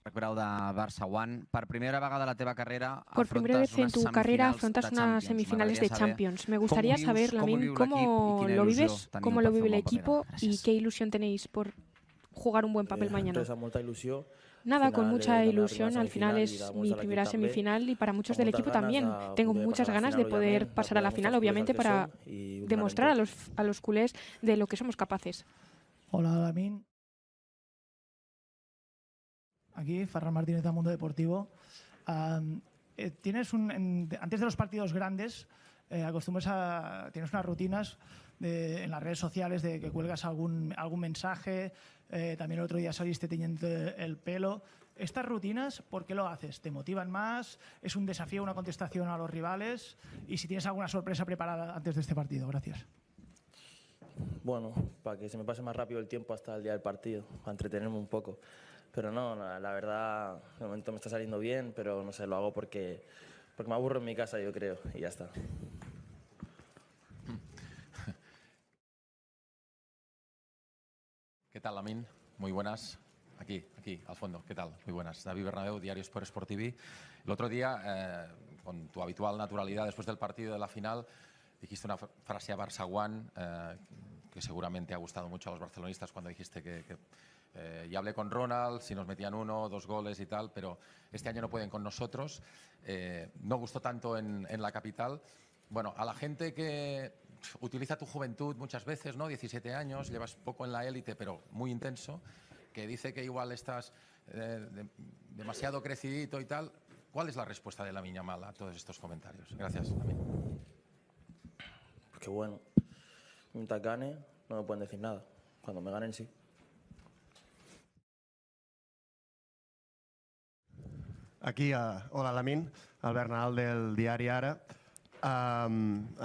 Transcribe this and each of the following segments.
Grau de Barça One. Per primera vegada a la teva carrera Por primera vez en tu carrera afrontas unas semifinales de Champions. Me gustaría saber, Lamine, cómo lo vives, cómo lo vive el equipo y qué ilusión tenéis por jugar un buen papel mañana. Nada, con mucha ilusión. Al final es mi primera semifinal y para muchos del equipo también. Tengo muchas ganas de poder pasar a la final, obviamente, para demostrar a los culés de lo que somos capaces. Hola, Lamine. Aquí, Ferran Martínez de Mundo Deportivo. Antes de los partidos grandes, tienes unas rutinas en las redes sociales de que cuelgas algún mensaje. También el otro día saliste teñiendo el pelo. ¿Estas rutinas, por qué lo haces? ¿Te motivan más? ¿Es un desafío, una contestación a los rivales? Y si tienes alguna sorpresa preparada antes de este partido. Gracias. Bueno, para que se me pase más rápido el tiempo hasta el día del partido, para entretenerme un poco. Pero no, la verdad, de momento me está saliendo bien, pero no sé, lo hago porque me aburro en mi casa, yo creo, y ya está. ¿Qué tal, Lamine? Muy buenas. Aquí, al fondo. ¿Qué tal? Muy buenas. David Bernabéu, Diario Sport TV. El otro día, con tu habitual naturalidad, después del partido de la final, dijiste una frase a Barça One que seguramente ha gustado mucho a los barcelonistas cuando dijiste que ya hablé con Ronald, si nos metían 1 o 2 goles y tal, pero este año no pueden con nosotros. No gustó tanto en la capital. Bueno, a la gente que utiliza tu juventud muchas veces, ¿no? 17 años, llevas poco en la élite, pero muy intenso, que dice que igual estás demasiado crecidito y tal. ¿Cuál es la respuesta de Lamine Yamal a todos estos comentarios? Gracias, Lamine. Porque bueno, mientras gane no me pueden decir nada. Cuando me ganen, sí. Aquí, hola Lamine, Albert Nadal del diari Ara.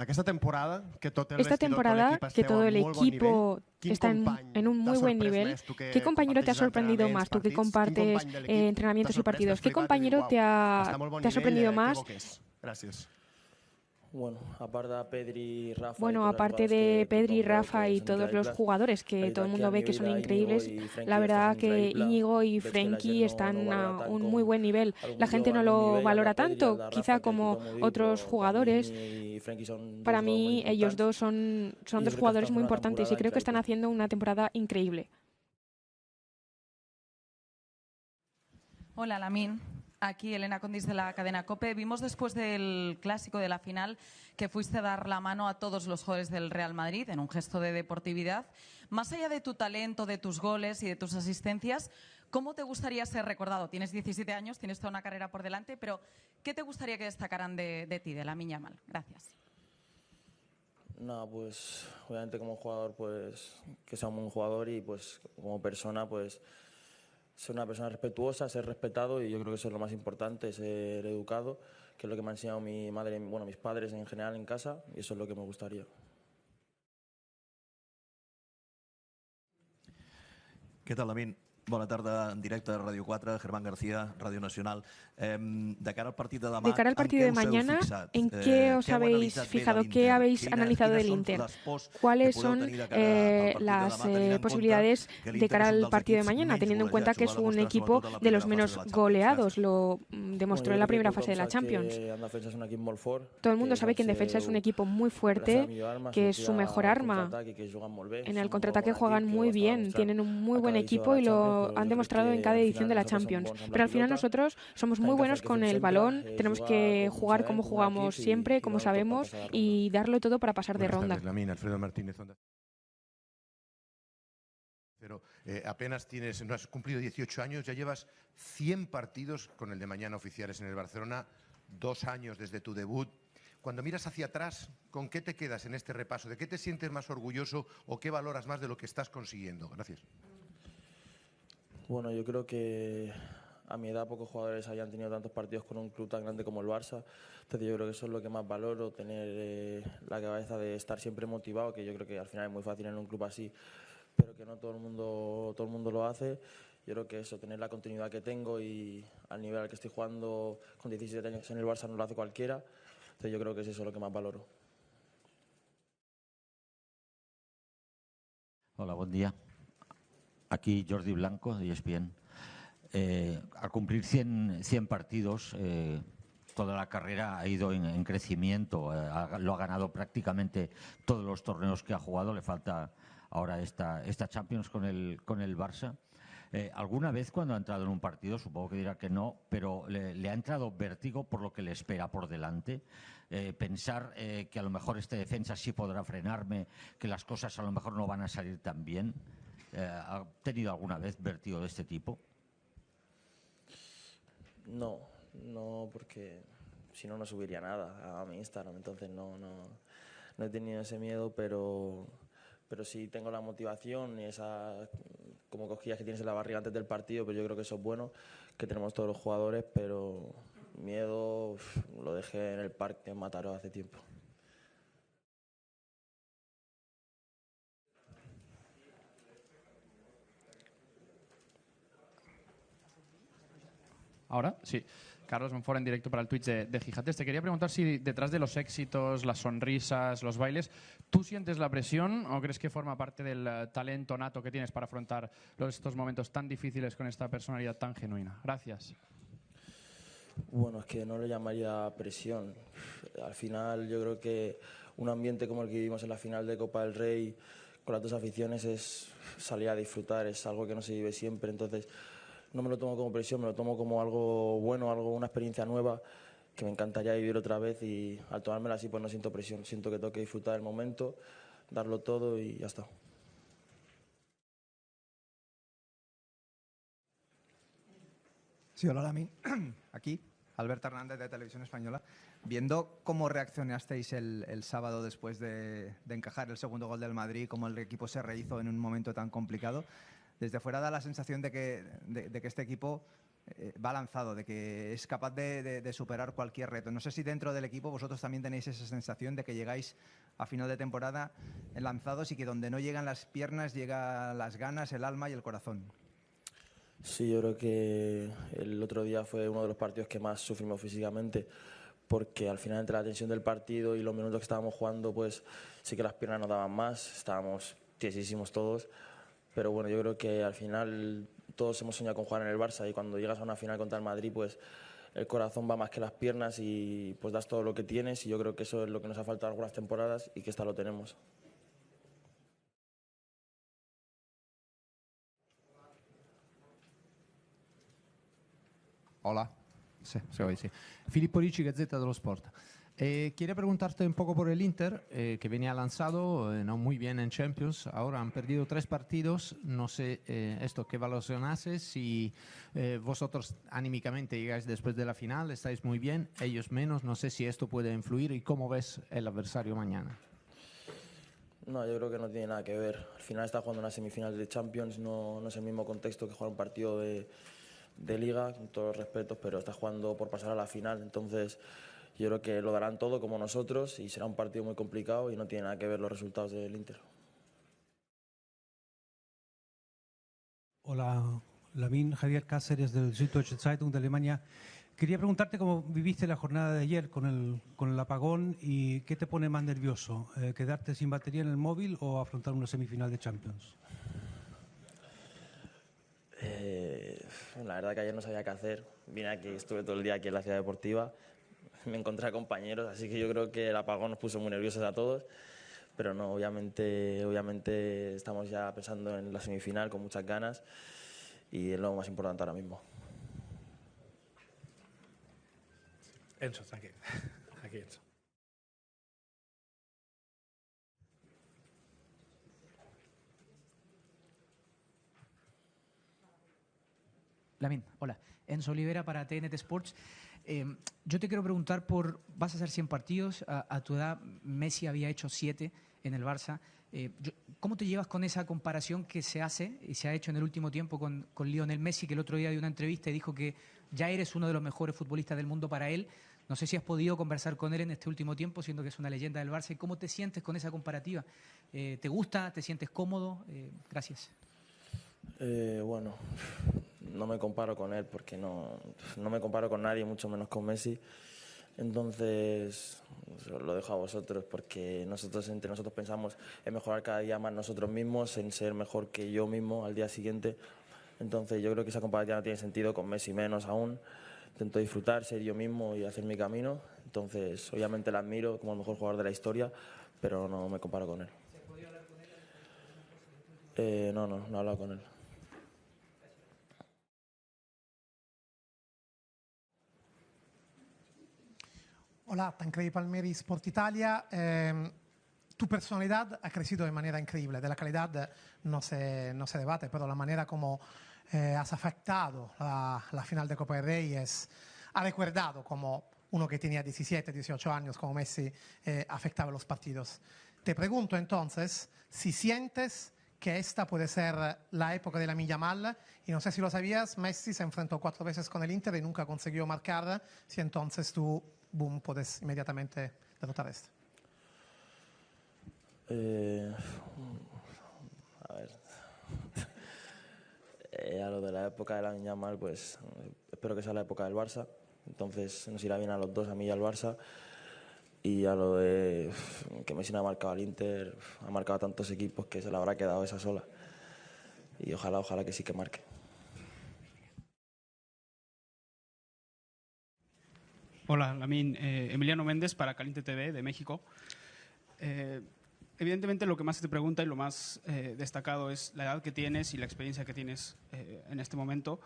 Esta temporada que todo el equipo está en un muy buen nivel. ¿Qué compañero te ha sorprendido más? Tú que compartes entrenamientos y partidos. ¿Qué compañero te ha sorprendido más? Gracias. Bueno, aparte de Pedri, Rafa y todos los jugadores que todo el mundo ve que son increíbles, la verdad que Íñigo y Frenkie están a un muy buen nivel. La gente no lo valora tanto, quizá como otros jugadores. Para mí, ellos dos son dos jugadores muy importantes y creo que están haciendo una temporada increíble. Hola, Lamine. Aquí Elena Condis de la cadena COPE. Vimos después del clásico de la final que fuiste a dar la mano a todos los jugadores del Real Madrid en un gesto de deportividad. Más allá de tu talento, de tus goles y de tus asistencias, ¿cómo te gustaría ser recordado? Tienes 17 años, tienes toda una carrera por delante, pero ¿qué te gustaría que destacaran de ti, de Lamine Yamal? Gracias. No, pues obviamente como jugador, pues que sea un buen jugador y pues como persona, pues ser una persona respetuosa, ser respetado, y yo creo que eso es lo más importante, ser educado, que es lo que me ha enseñado mi madre, mis padres en general en casa, y eso es lo que me gustaría. ¿Qué tal, Lamine? Bona tarda en directe a Ràdio 4, Germán García, Ràdio Nacional. De cara al partido de demà, de cara al partido de mañana, ¿en qué os habéis fijado? ¿Qué habéis analizado del Inter? ¿Cuáles son las posibilidades de cara al partido de mañana, teniendo en cuenta que es un equipo de los menos goleados? Lo demostró en la primera fase de la Champions. Todo el mundo sabe que en defensa es un equipo muy fuerte, que es su mejor arma. En el contraataque juegan muy bien, tienen un muy buen equipo y lo han demostrado en cada edición de la Champions. Pero al final nosotros somos muy buenos con el balón, tenemos que jugar como jugamos siempre, como sabemos, y darlo todo para pasar de ronda. Alfredo Martínez. Pero apenas no has cumplido 18 años, ya llevas 100 partidos con el de mañana oficiales en el Barcelona, 2 años desde tu debut. Cuando miras hacia atrás, ¿con qué te quedas en este repaso? ¿De qué te sientes más orgulloso o qué valoras más de lo que estás consiguiendo? Gracias. Bueno, yo creo que a mi edad pocos jugadores hayan tenido tantos partidos con un club tan grande como el Barça. Entonces yo creo que eso es lo que más valoro, tener la cabeza de estar siempre motivado, que yo creo que al final es muy fácil en un club así, pero que no todo el mundo lo hace. Yo creo que eso, tener la continuidad que tengo y al nivel al que estoy jugando con 17 años en el Barça no lo hace cualquiera. Entonces yo creo que es eso lo que más valoro. Hola, buen día. Aquí Jordi Blanco, de ESPN. al cumplir 100 partidos, toda la carrera ha ido en crecimiento, lo ha ganado prácticamente todos los torneos que ha jugado, le falta ahora esta Champions con el Barça. ¿Alguna vez cuando ha entrado en un partido, supongo que dirá que no, pero le ha entrado vértigo por lo que le espera por delante? Pensar que a lo mejor este defensa sí podrá frenarme, que las cosas a lo mejor no van a salir tan bien. ¿Ha tenido alguna vez vértigo de este tipo? No, porque si no, no subiría nada a mi Instagram, entonces no he tenido ese miedo, pero sí tengo la motivación y esa como cosquillas que tienes en la barriga antes del partido, pero yo creo que eso es bueno, que tenemos todos los jugadores, pero miedo lo dejé en el parque en Mataró hace tiempo. Ahora, sí. Carlos Monfort en directo para el Twitch de Gijates. Te quería preguntar si detrás de los éxitos, las sonrisas, los bailes, ¿tú sientes la presión o crees que forma parte del talento nato que tienes para afrontar estos momentos tan difíciles con esta personalidad tan genuina? Gracias. Bueno, es que no lo llamaría presión. Al final yo creo que un ambiente como el que vivimos en la final de Copa del Rey con las dos aficiones es salir a disfrutar, es algo que no se vive siempre, entonces no me lo tomo como presión, me lo tomo como algo bueno, una experiencia nueva que me encantaría vivir otra vez, y al tomármela así pues no siento presión, siento que tengo que disfrutar del momento, darlo todo y ya está. Sí, hola Lamin. Aquí, Alberto Hernández de Televisión Española. Viendo cómo reaccionasteis el sábado después de encajar el segundo gol del Madrid, cómo el equipo se rehizo en un momento tan complicado, desde fuera da la sensación de que este equipo va lanzado, de que es capaz de superar cualquier reto. No sé si dentro del equipo vosotros también tenéis esa sensación de que llegáis a final de temporada lanzados y que donde no llegan las piernas llegan las ganas, el alma y el corazón. Sí, yo creo que el otro día fue uno de los partidos que más sufrimos físicamente, porque al final entre la tensión del partido y los minutos que estábamos jugando, pues sí que las piernas nos daban más, estábamos tiesísimos todos. Pero bueno, yo creo que al final todos hemos soñado con jugar en el Barça, y cuando llegas a una final contra el Madrid, pues el corazón va más que las piernas y pues das todo lo que tienes, y yo creo que eso es lo que nos ha faltado algunas temporadas y que esta lo tenemos. Hola. Sí, hoy sí. Filippo Ricci, Gazzetta dello Sport. Quería preguntarte un poco por el Inter, que venía lanzado no muy bien en Champions. Ahora han perdido 3 partidos. No sé esto qué valoración hace, si vosotros anímicamente llegáis después de la final, estáis muy bien, ellos menos. No sé si esto puede influir, y cómo ves el adversario mañana. No, yo creo que no tiene nada que ver. Al final está jugando una semifinal de Champions, no es el mismo contexto que jugar un partido de Liga, con todos los respetos, pero está jugando por pasar a la final. Entonces yo creo que lo darán todo como nosotros y será un partido muy complicado y no tiene nada que ver los resultados del Inter. Hola, Lamin, Javier Cáceres del Süddeutsche Zeitung de Alemania. Quería preguntarte cómo viviste la jornada de ayer con el apagón y qué te pone más nervioso, quedarte sin batería en el móvil o afrontar una semifinal de Champions. La verdad que ayer no sabía qué hacer. Vine aquí, estuve todo el día aquí en la ciudad deportiva, me encontré a compañeros, así que yo creo que el apagón nos puso muy nerviosos a todos, pero no, obviamente estamos ya pensando en la semifinal con muchas ganas y es lo más importante ahora mismo. Enzo, tranquilo. Aquí Enzo. Lamin, hola. Enzo Olivera para TNT Sports. Yo te quiero preguntar vas a hacer 100 partidos, a tu edad Messi había hecho 7 en el Barça. ¿Cómo te llevas con esa comparación que se hace y se ha hecho en el último tiempo con Lionel Messi, que el otro día dio una entrevista y dijo que ya eres uno de los mejores futbolistas del mundo para él? No sé si has podido conversar con él en este último tiempo, siendo que es una leyenda del Barça. ¿Y cómo te sientes con esa comparativa? ¿Te gusta? ¿Te sientes cómodo? Gracias. Bueno, no me comparo con él porque no me comparo con nadie, mucho menos con Messi. Entonces, lo dejo a vosotros porque entre nosotros pensamos en mejorar cada día más nosotros mismos, en ser mejor que yo mismo al día siguiente. Entonces yo creo que esa comparativa no tiene sentido, con Messi menos aún. Intento disfrutar, ser yo mismo y hacer mi camino. Entonces, obviamente la admiro como el mejor jugador de la historia, pero no me comparo con él. ¿Se podía hablar con él? No he hablado con él. Hola, Tancredi Palmieri, Sport Italia. Tu personalidad ha crecido de manera increíble. De la calidad no se debate, pero la manera como has afectado la final de Copa del Rey ha recordado como uno que tenía 17, 18 años, como Messi, afectaba los partidos. Te pregunto entonces si sientes que esta puede ser la época de Lamine Yamal, y no sé si lo sabías, Messi se enfrentó 4 veces con el Inter y nunca consiguió marcar, si entonces tú, boom, puedes inmediatamente derrotar esto. A ver, a lo de la época de Lamine Yamal, pues espero que sea la época del Barça, entonces nos irá bien a los dos, a mí y al Barça. Y a lo de que Messi no ha marcado al Inter, ha marcado a tantos equipos que se le habrá quedado esa sola. Y ojalá que sí que marque. Hola, Lamine. Emiliano Méndez para Caliente TV de México. Evidentemente lo que más se te pregunta y lo más destacado es la edad que tienes y la experiencia que tienes en este momento.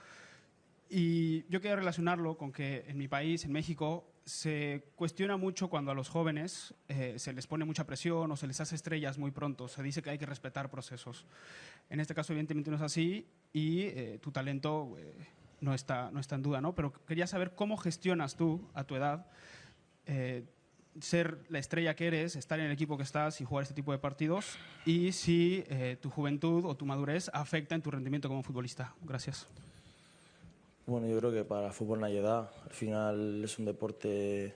Y yo quería relacionarlo con que en mi país, en México, se cuestiona mucho cuando a los jóvenes se les pone mucha presión o se les hace estrellas muy pronto. Se dice que hay que respetar procesos. En este caso, evidentemente, no es así y tu talento no está en duda, ¿no? Pero quería saber cómo gestionas tú, a tu edad, ser la estrella que eres, estar en el equipo que estás y jugar este tipo de partidos, y si tu juventud o tu madurez afecta en tu rendimiento como futbolista. Gracias. Bueno, yo creo que para el fútbol no hay edad. Al final es un deporte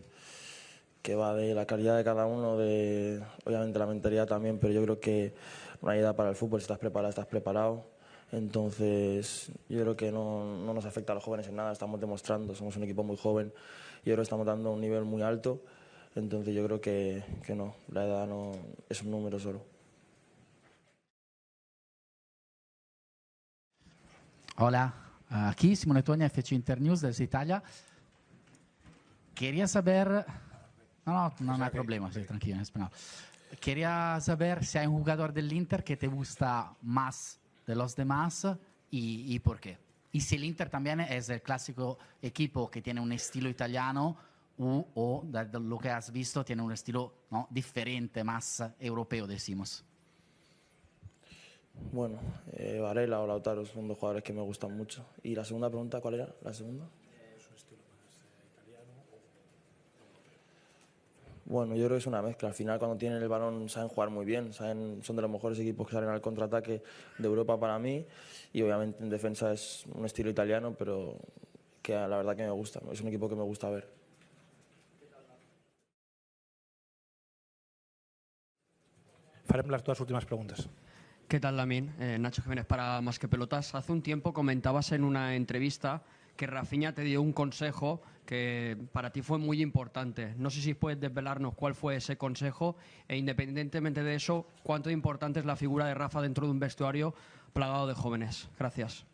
que va de la calidad de cada uno, de obviamente la mentalidad también, pero yo creo que no hay edad para el fútbol. Si estás preparado, estás preparado. Entonces yo creo que no nos afecta a los jóvenes en nada. Estamos demostrando, somos un equipo muy joven y ahora estamos dando un nivel muy alto. Entonces yo creo que no, la edad no es un número solo. Hola. Aquí, Simone Toña, FC Internews desde Italia. Quería saber... No hay problema, sí, tranquilo, en español. Quería saber si hay un jugador del Inter que te gusta más de los demás y por qué. Y si el Inter también es el clásico equipo que tiene un estilo italiano o de lo que has visto, tiene un estilo, ¿no?, diferente, más europeo, decimos. Bueno, Varela o Lautaro son dos jugadores que me gustan mucho. ¿Y la segunda pregunta cuál era? ¿La segunda? Su estilo más italiano. Bueno, yo creo que es una mezcla. Al final, cuando tienen el balón, saben jugar muy bien. Son de los mejores equipos que salen al contraataque de Europa para mí. Y obviamente en defensa es un estilo italiano, pero que la verdad que me gusta. Es un equipo que me gusta ver. Farem las 2 últimas preguntas. ¿Qué tal, Lamine? Nacho Jiménez para Más que Pelotas. Hace un tiempo comentabas en una entrevista que Rafinha te dio un consejo que para ti fue muy importante. No sé si puedes desvelarnos cuál fue ese consejo e, independientemente de eso, cuánto importante es la figura de Rafa dentro de un vestuario plagado de jóvenes. Gracias.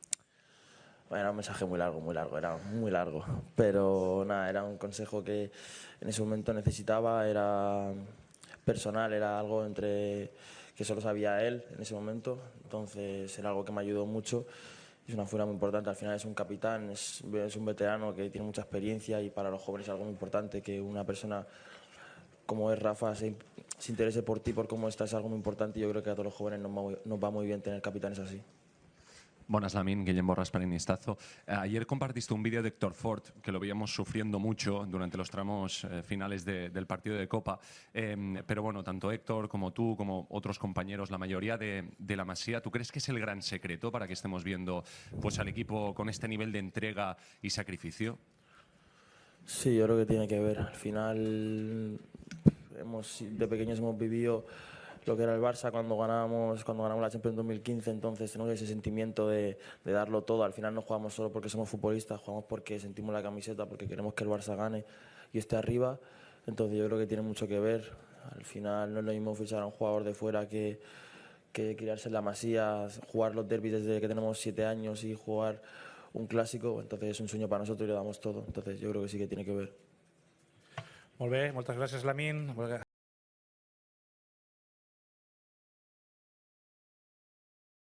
Bueno, era un mensaje muy largo. Pero nada, era un consejo que en ese momento necesitaba, era personal, era algo que solo sabía él en ese momento, entonces era algo que me ayudó mucho. Es una figura muy importante, al final es un capitán, es un veterano que tiene mucha experiencia y para los jóvenes es algo muy importante que una persona como es Rafa se interese por ti, por cómo estás, es algo muy importante y yo creo que a todos los jóvenes nos va muy bien tener capitanes así. Buenas, Lamine. Guillem Borras para Iniestazo. Ayer compartiste un vídeo de Héctor Ford, que lo veíamos sufriendo mucho durante los tramos finales del partido de Copa. Pero bueno, tanto Héctor como tú, como otros compañeros, la mayoría de la Masía, ¿tú crees que es el gran secreto para que estemos viendo pues, al equipo con este nivel de entrega y sacrificio? Sí, yo creo que tiene que ver. Al final, de pequeños hemos vivido lo que era el Barça cuando ganamos la Champions en 2015, entonces tenemos ese sentimiento de darlo todo. Al final no jugamos solo porque somos futbolistas, jugamos porque sentimos la camiseta, porque queremos que el Barça gane y esté arriba. Entonces yo creo que tiene mucho que ver. Al final no es lo mismo fichar a un jugador de fuera que que criarse en la Masía, jugar los derbis desde que tenemos 7 años y jugar un clásico, entonces es un sueño para nosotros y le damos todo. Entonces yo creo que sí que tiene que ver. Molt bé, moltes gràcies, Lamine.